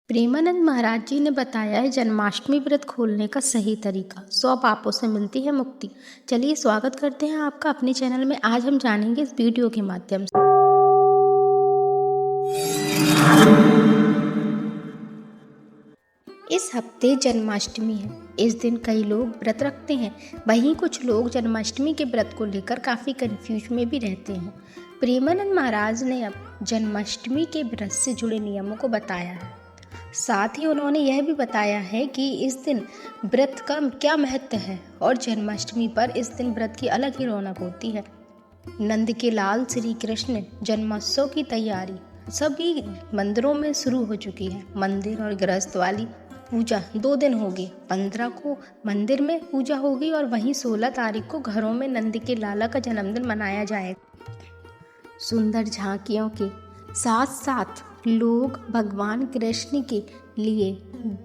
प्रेमानंद महाराज जी ने बताया है जन्माष्टमी व्रत खोलने का सही तरीका। 100 पापों से मिलती है मुक्ति। चलिए स्वागत करते हैं आपका अपने चैनल में। आज हम जानेंगे इस वीडियो के माध्यम से। इस हफ्ते जन्माष्टमी है। इस दिन कई लोग व्रत रखते हैं। वहीं कुछ लोग जन्माष्टमी के व्रत को लेकर काफ़ी कंफ्यूज में भी रहते हैं। प्रेमानंद महाराज ने अब जन्माष्टमी के व्रत से जुड़े नियमों को बताया है। साथ ही उन्होंने यह भी बताया है कि इस दिन व्रत का क्या महत्व है और जन्माष्टमी पर इस दिन व्रत की अलग ही रौनक होती है। नंद के लाल श्री कृष्ण जन्मोत्सव की तैयारी सभी मंदिरों में शुरू हो चुकी है। मंदिर और गृहस्थ वाली पूजा 2 दिन होगी। 15 को मंदिर में पूजा होगी और वहीं 16 तारीख को घरों में नंद के लाला का जन्मदिन मनाया जाएगा। सुंदर झांकियों के साथ साथ लोग भगवान कृष्ण के लिए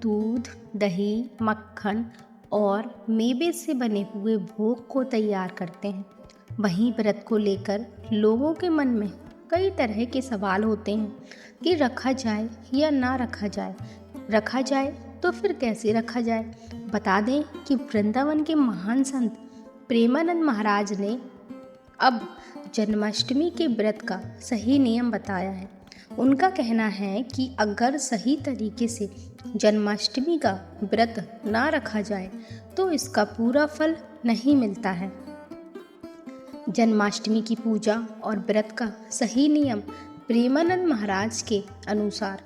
दूध, दही, मक्खन और मेवे से बने हुए भोग को तैयार करते हैं। वहीं व्रत को लेकर लोगों के मन में कई तरह के सवाल होते हैं कि रखा जाए या ना रखा जाए। रखा जाए तो फिर कैसे रखा जाए। बता दें कि वृंदावन के महान संत प्रेमानंद महाराज ने अब जन्माष्टमी के व्रत का सही नियम बताया है। उनका कहना है कि अगर सही तरीके से जन्माष्टमी का व्रत ना रखा जाए तो इसका पूरा फल नहीं मिलता है। जन्माष्टमी की पूजा और व्रत का सही नियम प्रेमानंद महाराज के अनुसार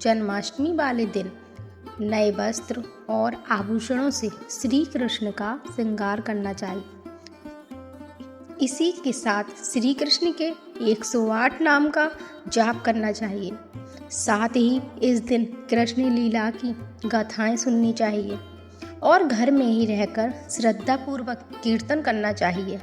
जन्माष्टमी वाले दिन नए वस्त्र और आभूषणों से श्री कृष्ण का श्रृंगार करना चाहिए। इसी के साथ श्री कृष्ण के 108 नाम का जाप करना चाहिए। साथ ही इस दिन कृष्ण लीला की गाथाएं सुननी चाहिए और घर में ही रहकर श्रद्धापूर्वक कीर्तन करना चाहिए।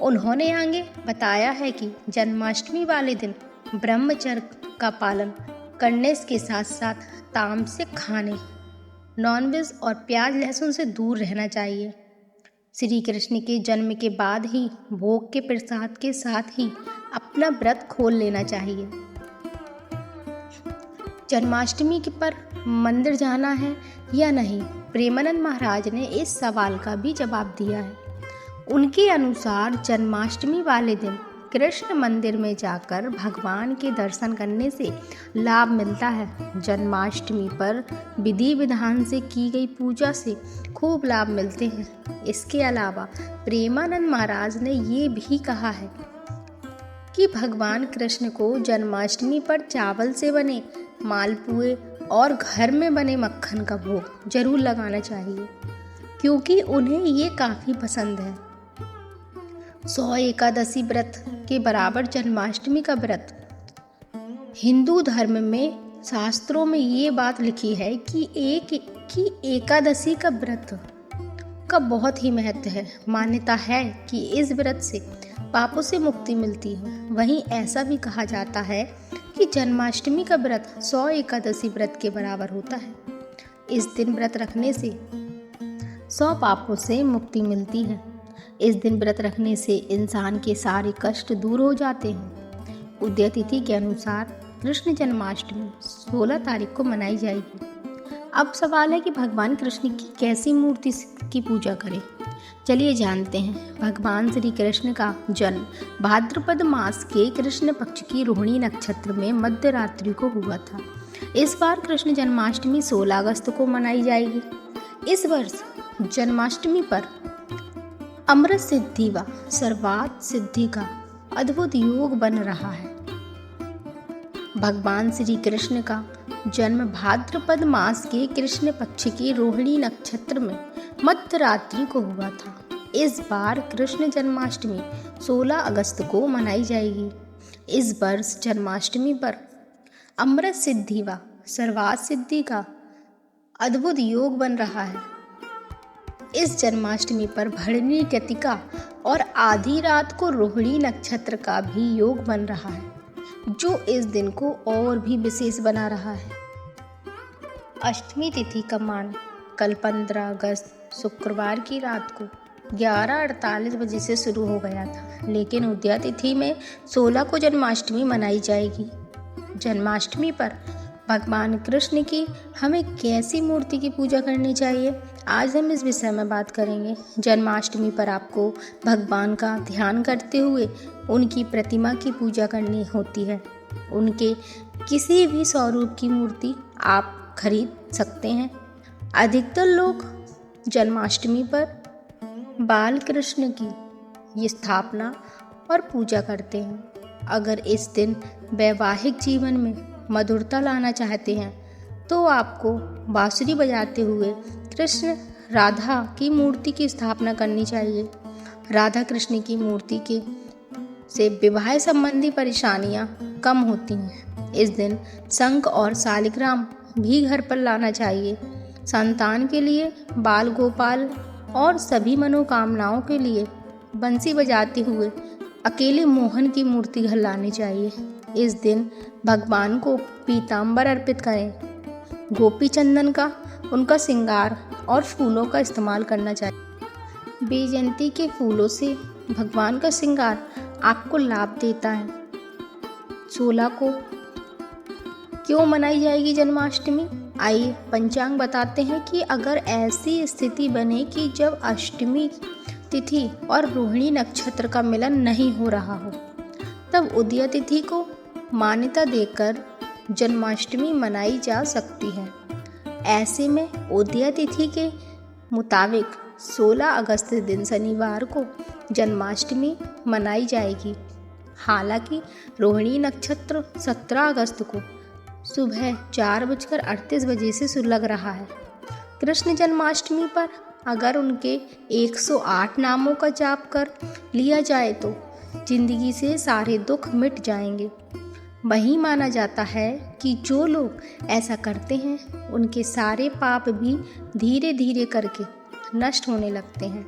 उन्होंने आगे बताया है कि जन्माष्टमी वाले दिन ब्रह्मचर्य का पालन करने के साथ साथ तामसिक खाने, नॉनवेज और प्याज लहसुन से दूर रहना चाहिए। श्री कृष्ण के जन्म के बाद ही भोग के प्रसाद के साथ ही अपना व्रत खोल लेना चाहिए। जन्माष्टमी पर मंदिर जाना है या नहीं, प्रेमानंद महाराज ने इस सवाल का भी जवाब दिया है। उनके अनुसार जन्माष्टमी वाले दिन कृष्ण मंदिर में जाकर भगवान के दर्शन करने से लाभ मिलता है। जन्माष्टमी पर विधि विधान से की गई पूजा से खूब लाभ मिलते हैं। इसके अलावा प्रेमानंद महाराज ने ये भी कहा है कि भगवान कृष्ण को जन्माष्टमी पर चावल से बने मालपुए और घर में बने मक्खन का भोग जरूर लगाना चाहिए, क्योंकि उन्हें ये काफ़ी पसंद है। 100 एकादशी व्रत के बराबर जन्माष्टमी का व्रत। हिंदू धर्म में शास्त्रों में ये बात लिखी है कि एकादशी का व्रत का बहुत ही महत्व है। मान्यता है कि इस व्रत से पापों से मुक्ति मिलती है। वहीं ऐसा भी कहा जाता है कि जन्माष्टमी का व्रत 100 एकादशी व्रत के बराबर होता है। इस दिन व्रत रखने से 100 पापों से मुक्ति मिलती है। इस दिन व्रत रखने से इंसान के सारे कष्ट दूर हो जाते हैं। उदय तिथि के अनुसार कृष्ण जन्माष्टमी 16 तारीख को मनाई जाएगी। अब सवाल है कि भगवान कृष्ण की कैसी मूर्ति की पूजा करें। चलिए जानते हैं। भगवान श्री कृष्ण का जन्म भाद्रपद मास के कृष्ण पक्ष की रोहिणी नक्षत्र में मध्य रात्रि को हुआ था। इस बार कृष्ण जन्माष्टमी 16 अगस्त को मनाई जाएगी। इस वर्ष जन्माष्टमी पर अमृत सिद्धि व सर्वार्थ सिद्धि का अद्भुत योग बन रहा है। भगवान श्री कृष्ण का जन्म भाद्रपद मास के कृष्ण पक्ष की रोहिणी नक्षत्र में मध्य रात्रि को हुआ था। इस बार कृष्ण जन्माष्टमी 16 अगस्त को मनाई जाएगी। इस वर्ष जन्माष्टमी पर अमृत सिद्धि व सर्वार्थ सिद्धि का अद्भुत योग बन रहा है। इस जन्माष्टमी पर भरणी कृतिका और आधी रात को रोहिणी नक्षत्र का भी योग बन रहा है, जो इस दिन को और भी विशेष बना रहा है। अष्टमी तिथि का मान कल 15 अगस्त शुक्रवार की रात को 11:48 बजे से शुरू हो गया था, लेकिन उदया तिथि में 16 को जन्माष्टमी मनाई जाएगी। जन्माष्टमी पर भगवान कृष्ण की हमें कैसी मूर्ति की पूजा करनी चाहिए, आज हम इस विषय में बात करेंगे। जन्माष्टमी पर आपको भगवान का ध्यान करते हुए उनकी प्रतिमा की पूजा करनी होती है। उनके किसी भी स्वरूप की मूर्ति आप खरीद सकते हैं। अधिकतर लोग जन्माष्टमी पर बाल कृष्ण की स्थापना और पूजा करते हैं। अगर इस दिन वैवाहिक जीवन में मधुरता लाना चाहते हैं तो आपको बांसुरी बजाते हुए कृष्ण राधा की मूर्ति की स्थापना करनी चाहिए। राधा कृष्ण की मूर्ति के से विवाह संबंधी परेशानियां कम होती हैं। इस दिन शंख और शालिग्राम भी घर पर लाना चाहिए। संतान के लिए बाल गोपाल और सभी मनोकामनाओं के लिए बंसी बजाते हुए अकेले मोहन की मूर्ति घर लानी चाहिए। इस दिन भगवान को पीताम्बर अर्पित करें। गोपी चंदन का उनका श्रृंगार और फूलों का इस्तेमाल करना चाहिए। बेजंती के फूलों से भगवान का श्रृंगार आपको लाभ देता है। 16 को क्यों मनाई जाएगी जन्माष्टमी? आइए पंचांग बताते हैं कि अगर ऐसी स्थिति बने कि जब अष्टमी तिथि और रोहिणी नक्षत्र का मिलन नहीं हो रहा हो, तब उदया तिथि को मान्यता देकर जन्माष्टमी मनाई जा सकती है। ऐसे में उदया तिथि के मुताबिक 16 अगस्त दिन शनिवार को जन्माष्टमी मनाई जाएगी। हालांकि रोहिणी नक्षत्र 17 अगस्त को सुबह 4:38 से लग रहा है। कृष्ण जन्माष्टमी पर अगर उनके 108 नामों का जाप कर लिया जाए तो जिंदगी से सारे दुख मिट जाएंगे। वहीं माना जाता है कि जो लोग ऐसा करते हैं उनके सारे पाप भी धीरे धीरे करके नष्ट होने लगते हैं।